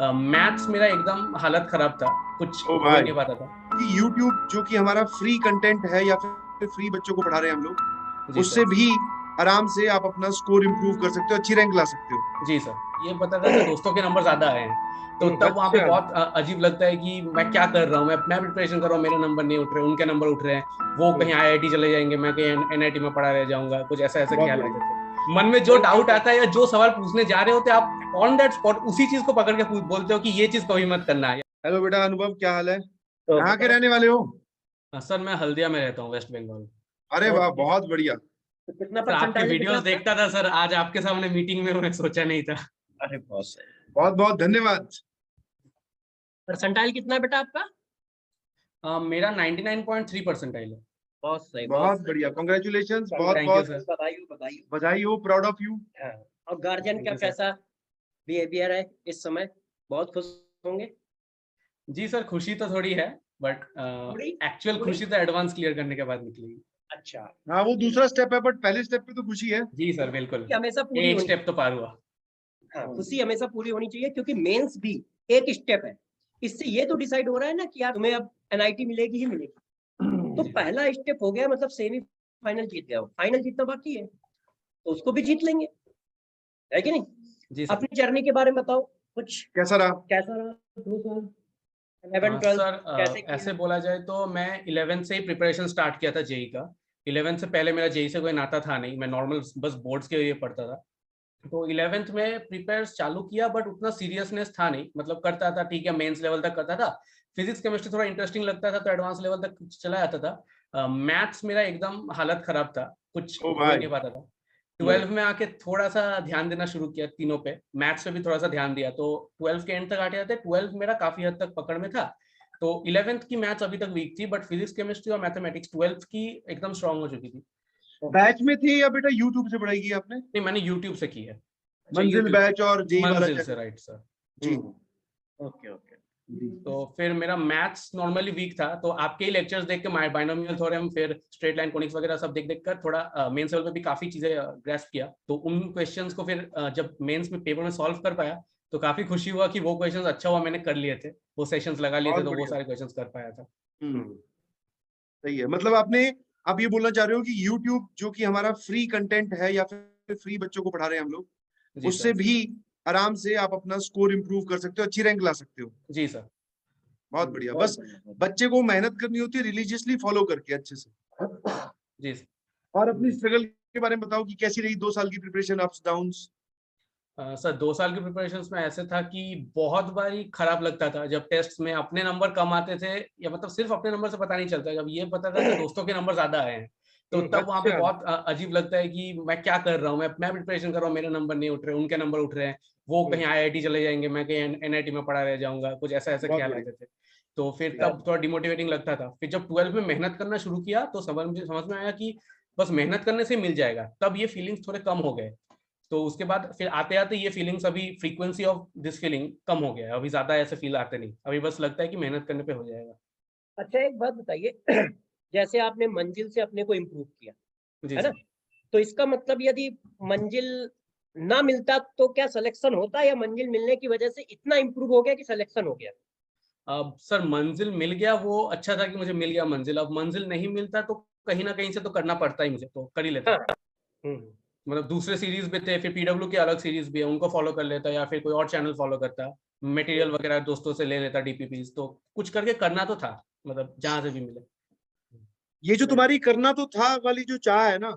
Maths मेरा एकदम हालत खराब था, कुछ ओ हो ही भाई, नहीं पाता था। कि YouTube जो कि हमारा फ्री कंटेंट है या फिर फ्री बच्चों को पढ़ा रहे हैं हम लोग, जी उससे सर। भी आराम से आप अपना स्कोर इंप्रूव कर सकते हो, अच्छी रैंक ला सकते हो। जी सर, ये पता था कि दोस्तों के नंबर ज्यादा आए हैं, तो तब वहाँ पे अच्छा। बहुत अजीब लगता है कि मैं क्या कर रहा हूँ। मैं प्रिपरेशन कर रहा हूँ, मेरे नंबर नहीं उठ रहे, उनके नंबर उठ रहे हैं। वो कहीं आईआईटी चले जाएंगे, मैं कहीं एनआईटी में पढ़ा रह जाऊंगा, कुछ ऐसा ऐसा बहुत ख्याल आते बढ़िया। थे मन में। जो डाउट आता है या जो सवाल पूछने जा रहे होते आप ऑन दैट स्पॉट उसी चीज को पकड़ के बोलते हो कि ये चीज कभी मत करना है। हेलो बेटा अनुभव, क्या हाल है? तो कहाँ के बताओ। रहने वाले हो? सर मैं हल्दिया में रहता हूँ, वेस्ट बंगाल। अरे वाह, ओके। बहुत बढ़िया। तो कितना सर आपके परसेंटाइल है बेटा वीडियोस आपका? देखता था सर, आज आपके सामने मीटिंग में मैं सोचा नहीं था। अरे बहुत सही। बहुत बहुत धन्यवाद। परसेंटाइल कितना है बेटा आपका? मेरा 99.3 परसेंटाइल है। बहुत सही, बहुत बहुत सही। बढ़िया, कॉन्ग्रेचुलेशन, बहुत थैंक यू बहुत सर। बधाई हो, बधाई हो। बधाई हो, प्राउड ऑफ यू। हाँ। और गार्जियन थैंक का यू सर। कैसा बिहेवियर है इस समय? बहुत खुश होंगे। जी सर, खुशी तो थोड़ी है, बट थोड़ी एक्चुअल थोड़ी। खुशी तो एडवांस क्लियर करने के बाद निकलेगी। अच्छा। हाँ, वो दूसरा स्टेप है, बट पहले स्टेप पे तो खुशी है। जी सर बिल्कुल, खुशी हमेशा पूरी एक होनी स्टेप तो चाहिए। पार हुआ। हाँ, खुशी हमेशा पूरी होनी चाहिए, क्योंकि मेंस भी एक स्टेप है। इससे ये तो डिसाइड हो रहा है ना कि यार तुम्हें अब एनआईटी मिलेगी ही मिलेगी। तो पहला स्टेप हो गया, मतलब सेमी फाइनल जीत गया, फाइनल जीतना बाकी है, तो उसको भी जीत लेंगे, है कि नहीं? जी सर। अपनी जर्नी के बारे में बताओ कुछ। कैसा रहा? कैसा रहा 2 साल, 11 12 सर कैसे किया? ऐसे बोला जाए तो मैं 11 से ही प्रिपरेशन स्टार्ट किया था जेई का। 11 से पहले मेरा जेई से कोई नाता था नहीं, मैं नॉर्मल बस बोर्ड्स के लिए पढ़ता था। तो 11th में प्रिपेयर चालू किया, बट उतना सीरियसनेस था नहीं, मतलब करता था ठीक है, मेंस लेवल तक करता था। फिजिक्स केमिस्ट्री थोड़ा इंटरेस्टिंग लगता था तो एडवांस लेवल तक चला जाता था। मैथ्स मेरा एकदम हालत खराब था, कुछ ओ हो ही भाई। नहीं पाता था। 12 में आके थोड़ा सा ध्यान देना शुरू किया तीनों पे, मैथ्स पे भी थोड़ा सा ध्यान दिया, तो 12 के एंड तक आते आते 12 मेरा काफी हद तक पकड़ में था। तो 11th की मैथ्स अभी तक वीक थी, बट फिजिक्स केमिस्ट्री और मैथमेटिक्स 12th की एकदम स्ट्रांग हो चुकी थी। बैच में थे या बेटा यूट्यूब से पढ़ाई की आपने? नहीं, मैंने यूट्यूब से की है। अच्छा, मंजिल यूट्यूब बैच और जेई वाला मंजिल से, चैनल? Right sir. जी। Okay okay. तो फिर मेरा मैथ्स नॉर्मली वीक था, तो आपके ही लेक्चर्स देख के बाइनोमियल थ्योरम, फिर स्ट्रेट लाइन कोनिक्स वगैरह सब देख देख कर थोड़ा मेंस लेवल पे भी काफी चीजें ग्रेस्प किया। तो उन क्वेश्चंस को फिर जब मेंस में पेपर में सॉल्व कर पाया, तो काफी खुशी हुआ कि वो क्वेश्चंस अच्छा हुआ मैंने कर लिए थे, वो सेशंस लगा लिए थे, बहुत तो वो बढ़िया। सारे क्वेश्चंस कर पाया था। हम्म। सही है, मतलब आपने, आप ये बोलना चाह रहे हो कि YouTube जो कि हमारा फ्री कंटेंट है या फिर फ्री बच्चों को पढ़ा रहे हैं हम लोग, जी उससे सर। भी आराम से आप अपना स्कोर इंप्रूव कर सकते हो, अच्छी रैंक ला सकते हो। जी सर। बहुत बढ़िया। बहुत बस बढ़िया, बहुत बच्चे को मेहनत करनी होती है, रिलीजियसली फॉलो करके अच्छे से। जी सर। और अपनी स्ट्रगल के बारे में बताओ कि कैसी रही 2 साल की प्रिपरेशन, अप्स डाउन्स? सर 2 साल की प्रिपरेशन में ऐसे था कि बहुत बार ही खराब लगता था जब टेस्ट में अपने नंबर कम आते थे, या मतलब सिर्फ अपने नंबर से पता नहीं चलता, जब ये पता था कि दोस्तों के नंबर ज्यादा आए हैं, तो तब वहाँ पे अच्छा। बहुत अजीब लगता है कि मैं क्या कर रहा हूँ। मैं प्रिपरेशन कर रहा हूँ, मेरे नंबर नहीं उठ रहे, उनके नंबर उठ रहे हैं। वो कहीं आईआईटी चले जाएंगे, मैं कहीं एनआईटी में पढ़ा रह जाऊंगा, कुछ ऐसा ऐसा बहुत ख्याल बढ़िया। आते थे। तो फिर ठीक है। तब थोड़ा डिमोटिवेटिंग लगता था। फिर जब 12 में मेहनत करना शुरू किया तो समझ में आया कि बस मेहनत करने से मिल जाएगा, तब ये फीलिंग्स थोड़े कम हो गए। तो उसके बाद फिर आते आते ये फीलिंग्स, अभी फ्रीक्वेंसी ऑफ दिस फीलिंग कम हो गया है, अभी ज्यादा ऐसे फील आते नहीं, अभी बस लगता है कि मेहनत करने पे हो जाएगा। अच्छा, एक बात बताइए। जैसे आपने मंजिल से अपने को इम्प्रूव किया, जी है ना? सर। तो इसका मतलब यदि मंजिल ना मिलता तो क्या सिलेक्शन होता, या मंजिल मिलने की वजह से इतना इम्प्रूव हो गया कि सिलेक्शन हो गया? अब सर मंजिल मिल गया, वो अच्छा था कि मुझे मिल गया मंजिल। अब मंजिल नहीं मिलता तो कहीं ना कहीं से तो करना पड़ता ही, मुझे तो कर ही लेता। हाँ। हम्म। मतलब दूसरे सीरीज भी थे, फिर पीडब्ल्यू के अलग सीरीज भी है, उनको फॉलो कर लेता, या फिर कोई और चैनल फॉलो करता, मटेरियल वगैरह दोस्तों से ले लेता, डीपीपीज, तो कुछ करके करना तो था, मतलब जहां से भी मिले। ये जो तुम्हारी करना तो था वाली जो चाह है ना,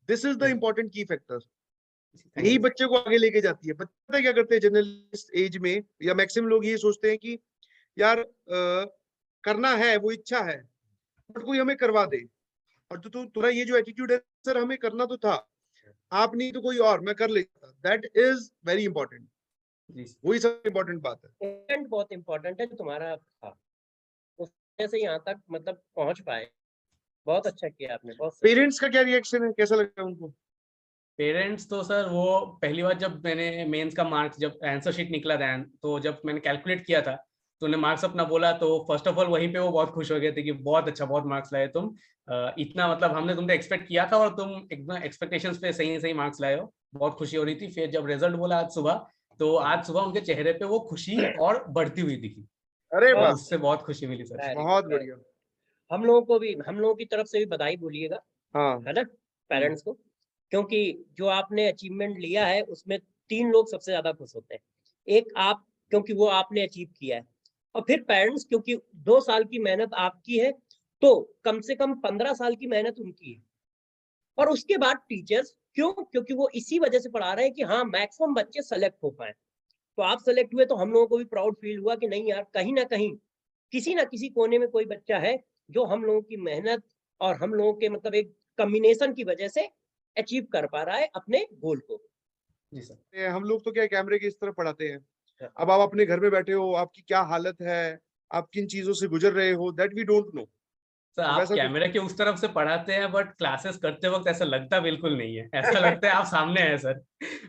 दिस इज द इम्पोर्टेंट की फैक्टर। थैंक यही यू। बच्चे को आगे लेके जाती है। पता है क्या करते हैं जर्नलिस्ट एज में, या मैक्सिमम लोग ये सोचते हैं कि यार करना है, वो इच्छा है, बट कोई हमें करवा दे। और तो तुम्हारा ये जो एटीट्यूड है, सर हमें करना तो था, आप नहीं तो कोई और, मैं कर लेता, दैट इज वेरी इंपॉर्टेंट। जी वही सबसे इंपॉर्टेंट बात है। इंटेंट बहुत इंपॉर्टेंट है तुम्हारा था, उस वजह से यहाँ तक मतलब पहुंच पाए। बहुत अच्छा किया आपने, बहुत सही। पेरेंट्स का क्या रिएक्शन है, कैसा लगा उनको? पेरेंट्स तो सर, वो पहली बार जब मैंने मेंस का मार्क्स, जब आंसर शीट निकला था, तो जब मैंने कैलकुलेट किया था, तो उन्हें मार्क्स अपना बोला, तो फर्स्ट ऑफ ऑल वहीं पे वो बहुत खुश हो गए थे कि बहुत अच्छा, बहुत मार्क्स लाए तुम। इतना मतलब हमने तुमसे एक्सपेक्ट किया था और तुम एकदम एक्सपेक्टेशंस पे सही सही मार्क्स लाए हो, बहुत खुशी हो रही थी। फिर जब रिजल्ट बोला आज सुबह, तो आज सुबह उनके चेहरे पे वो खुशी और बढ़ती हुई दिखी। अरे तो वाह, उससे बहुत खुशी मिली सर। Very बहुत good, बढ़िया। हम लोगों की तरफ से भी बधाई बोलिएगा, हाँ है ना, पेरेंट्स को, क्योंकि जो आपने अचीवमेंट लिया है उसमें 3 लोग सबसे ज्यादा खुश होते हैं। एक आप, क्योंकि वो आपने अचीव किया है, और फिर पेरेंट्स, क्योंकि 2 साल की मेहनत आपकी है, तो कम से कम 15 साल की मेहनत उनकी है। और उसके बाद टीचर्स, क्यों? क्योंकि वो इसी वजह से पढ़ा रहे हैं कि हाँ मैक्सिमम बच्चे सेलेक्ट हो पाए। तो आप सेलेक्ट हुए तो हम लोगों को भी प्राउड फील हुआ कि नहीं यार, कहीं ना कहीं किसी ना किसी कोने में कोई बच्चा है जो हम लोगों की मेहनत और हम लोगों के मतलब एक कॉम्बिनेशन की वजह से अचीव कर पा रहा है अपने गोल को। जी सर। ये हम लोग तो क्या कैमरे की इस तरह पढ़ाते हैं, अब आप अपने घर में बैठे हो, आपकी क्या हालत है, आप किन चीजों से गुजर रहे हो, that we don't know. Sir आप वैसा कुछ कैमरे के उस तरफ से पढ़ाते हैं, बट क्लासेस करते वक्त ऐसा लगता बिल्कुल नहीं है। ऐसा लगता है आप सामने हैं सर।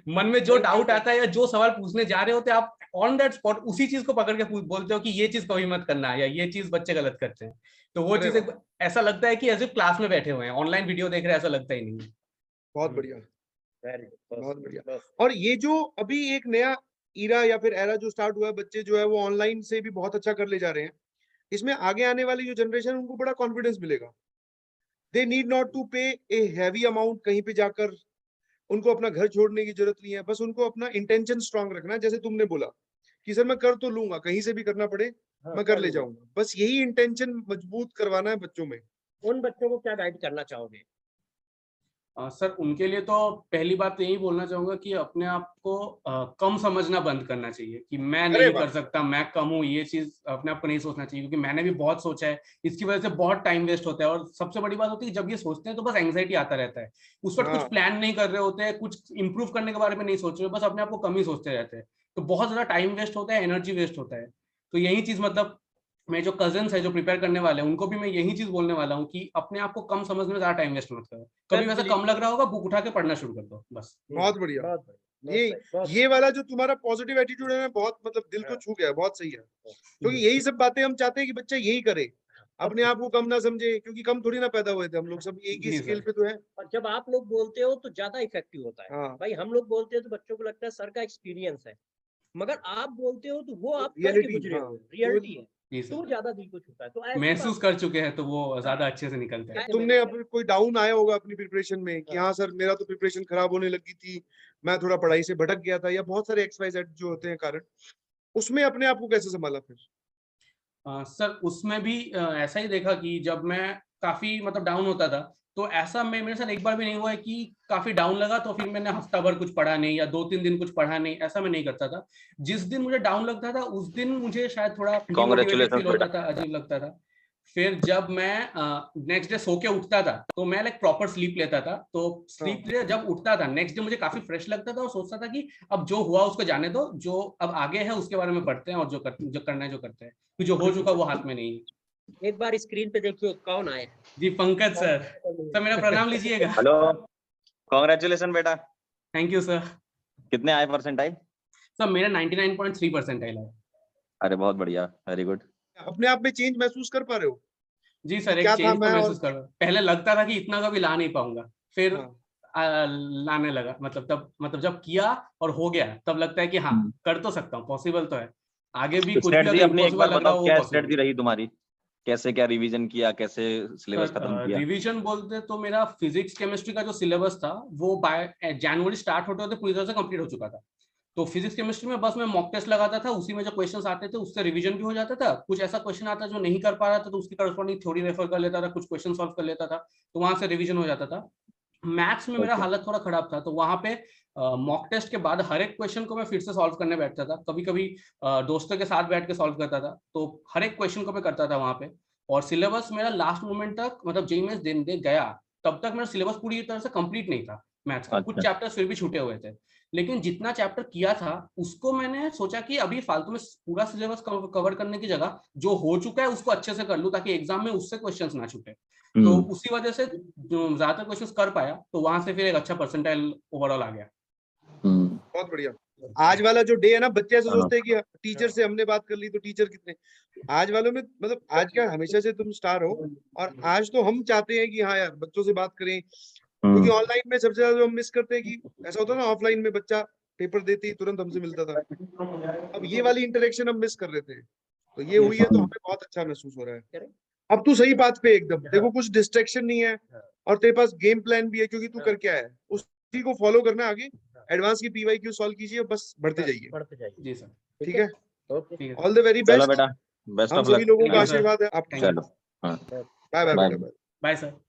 मन में जो डाउट आता है या जो सवाल पूछने जा रहे होते हैं, आप ऑन दैट स्पॉट उसी चीज को पकड़ के बोलते हो कि ये चीज कभी मत करना, या ये चीज बच्चे गलत करते हैं। तो वो अरे चीज वाह, ऐसा लगता है कि एज क्लास में बैठे हुए हैं, ऑनलाइन वीडियो देख रहे हैं, ऐसा लगता ही नहीं है। बहुत बढ़िया, वेरी गुड, बहुत बढ़िया। बस और ये जो अभी एक नया इरा या फिर एरा जो स्टार्ट हुआ है, बच्चे जो है वो ऑनलाइन से भी बहुत अच्छा कर ले जा रहे हैं, इसमें आगे आने वाली जो जनरेशन है उनको बड़ा कॉन्फिडेंस मिलेगा। दे नीड नॉट टू पे ए हैवी अमाउंट कहीं पे जाकर, उनको अपना घर छोड़ने की जरूरत नहीं है, बस उनको अपना इंटेंशन स्ट्रांग रखना है। जैसे तुमने बोला कि सर मैं कर तो लूंगा, कहीं से भी करना पड़े हाँ, मैं कर ले लूंगा। जाऊंगा, बस यही इंटेंशन मजबूत करवाना है बच्चों में। उन बच्चों को क्या गाइड करना चाहोगे? सर उनके लिए तो पहली बात तो यही बोलना चाहूंगा कि अपने आप को कम समझना बंद करना चाहिए, कि मैं अरे नहीं वाह, कर सकता, मैं कम हूँ, ये चीज अपने आप को नहीं सोचना चाहिए। क्योंकि मैंने भी बहुत सोचा है, इसकी वजह से बहुत टाइम वेस्ट होता है। और सबसे बड़ी बात होती है जब ये सोचते हैं तो बस एंग्जाइटी आता रहता है, उस पर कुछ हाँ प्लान नहीं कर रहे होते हैं, कुछ इंप्रूव करने के बारे में नहीं सोच रहे, बस अपने आप को कम ही सोचते रहते हैं। तो बहुत ज्यादा टाइम वेस्ट होता है, एनर्जी वेस्ट होता है। तो यही चीज मतलब मेरे जो कजन्स है जो प्रिपेयर करने वाले हैं, उनको भी मैं यही चीज बोलने वाला हूँ कि अपने आप को कम समझने में ज्यादा टाइम वेस्ट मत करो। कभी वैसा कम लग रहा होगा, बुक उठा के पढ़ना शुरू कर दो बस। बहुत बढ़िया। बहुत बढ़िया, ये बहुत ये वाला जो तुम्हारा पॉजिटिव एटीट्यूड है ना, बहुत मतलब दिल को छू गया, बहुत सही है। क्योंकि यही सब बातें हम चाहते हैं कि बच्चा यही करे, अपने आप को कम ना समझे, क्योंकि कम थोड़ी ना पैदा हुए थे हम लोग, सब एक ही जी स्केल सर। पे तो है। और जब आप लोग बोलते हो तो ज्यादा इफेक्टिव होता है। हाँ, भाई हम लोग बोलते हैं तो बच्चों को लगता है सर का एक्सपीरियंस है, मगर आप बोलते हो तो वो आप करके रियलिटी, गुजरे हाँ हो, रियलिटी है, जी तो सर, वो ज्यादा दिल को छूता है। तो ऐसी महसूस बात कर चुके हैं तो वो ज्यादा अच्छे से निकलता है। तुमने अब कोई डाउन आया होगा अपनी प्रिपरेशन में कि हाँ। हाँ सर मेरा तो प्रिपरेशन खराब होने लगी थी, मैं थोड़ा पढ़ाई से भटक गया था, या बहुत सारे XYZ जो होते हैं कारण, उसमें अपने आप को कैसे संभाला फिर? सर उसमें भी ऐसा ही देखा कि जब मैं काफी मतलब डाउन होता था, तो ऐसा मैं मेरे साथ एक बार भी नहीं हुआ है कि काफी डाउन लगा तो फिर मैंने हफ्ता भर कुछ पढ़ा नहीं या 2-3 दिन कुछ पढ़ा नहीं, ऐसा मैं नहीं करता था। जिस दिन मुझे डाउन लगता था उस दिन मुझे शायद थोड़ा डिमोटिवेटेड Congratulations फील होता बेटा। था, अजीब लगता था। फिर जब मैं नेक्स्ट डे सो के उठता था तो मैं लाइक प्रॉपर स्लीप लेता था, तो स्लीप ले जब उठता था नेक्स्ट डे मुझे काफी फ्रेश लगता था और सोचता था कि अब जो हुआ उसको जाने दो, जो अब आगे है उसके बारे में पढ़ते हैं और जो करना है जो करते हैं, कि जो हो चुका वो हाथ में नहीं है। एक बार स्क्रीन पे देखिए कौन आए। जी पंकज सर, सर मेरा प्रणाम लीजिएगा। हेलो, कांग्रेचुलेशन बेटा। Thank you sir. कितने आए परसेंटाइल? सर मेरा 99.3 परसेंटाइल है। अरे बहुत बढ़िया, वेरी गुड। अपने आप में चेंज महसूस कर पा रहे हो जी कि सर, एक क्या था चेंज तो मैं? और महसूस कर रहा हूं। पहले लगता था कि इतना कभी ला नहीं पाऊंगा, फिर हाँ, लाने लगा। मतलब जब किया और हो गया तब लगता है कि हाँ कर तो सकता हूँ, पॉसिबल तो है। आगे भी कुछ भी स्ट्रेटजी अगर अपनी एक इम्पॉसिबल बार लग रहा बताओ, हो वो क्या पॉसिबल स्ट्रेटजी है। रही तुम्हारी? कैसे क्या रिवीजन किया, कैसे सिलेबस खत्म सर किया? रिवीजन बोलते तो मेरा फिजिक्स केमिस्ट्री का जो सिलेबस था वो बाय जनवरी स्टार्ट होते होते पूरी तरह से कंप्लीट हो चुका था। तो फिजिक्स केमिस्ट्री में बस मैं मॉक टेस्ट लगाता था, उसी में जो क्वेश्चंस आते थे उससे रिवीजन भी हो जाता था। कुछ ऐसा क्वेश्चन आता जो नहीं कर पा रहा था तो उसकी करस्पॉन्डिंग थ्योरी रेफर कर लेता था, कुछ क्वेश्चन सॉल्व कर लेता था, तो वहां से रिवीजन हो जाता था। मैथ्स में मेरा ओके। हालत थोड़ा खराब था, तो वहां पे मॉक टेस्ट के बाद हर एक क्वेश्चन को मैं फिर से सॉल्व करने बैठता था। कभी कभी दोस्तों के साथ बैठ के सॉल्व करता था, तो हर एक क्वेश्चन को मैं करता था वहां पे। और सिलेबस मेरा लास्ट मोमेंट तक मतलब जेई मेंस देने दे गया तब तक मेरा सिलेबस पूरी तरह से कंप्लीट नहीं था मैथ्स का, कुछ अच्छा। चैप्टर्स फिर भी छूटे हुए थे। लेकिन जितना चैप्टर किया था उसको मैंने सोचा कि अभी फालतू में पूरा सिलेबस कवर करने की जगह जो हो चुका है उसको अच्छे से कर लूं, ताकि एग्जाम में उससे क्वेश्चंस ना छूटे। तो उसी वजह से जो ज्यादातर क्वेश्चंस कर पाया, तो वहां से फिर एक अच्छा परसेंटाइल ओवरऑल आ गया। बहुत बढ़िया। आज वाला जो डे है ना, बच्चे ऐसे हाँ। सोचते हैं कि टीचर से हमने बात कर ली तो टीचर कितने, आज वालों में मतलब आज क्या, हमेशा से तुम स्टार हो, और आज तो हम चाहते हैं कि हाँ यार बच्चों से बात करें, क्योंकि ऑनलाइन में सबसे ज्यादा जो हम मिस करते हैं कि ऐसा होता है ना, ऑफलाइन में बच्चा पेपर देते ही तुरंत हमसे मिलता था। अब ये वाली इंटरेक्शन हम मिस कर रहे थे, तो ये हुई है तो हमें बहुत अच्छा महसूस हो रहा है। अब तू सही बात पे एकदम, देखो कुछ डिस्ट्रैक्शन नहीं है और तेरे पास गेम प्लान भी है, क्योंकि तू कर क्या है उसी को फॉलो करना, आगे एडवांस की PYQ सॉल्व कीजिए, बस बढ़ते जाइए। जी सर, ठीक है, ओके ठीक है ऑल द वेरी चलो बेस्ट। बेटा, बेस्ट हम ऑफ सभी लक। लोगों का Thank you, sir. आशीर्वाद है आपके Thank साथ। you. चलो, हाँ, बाय बाय Bye. बेटा, बाय। Bye sir.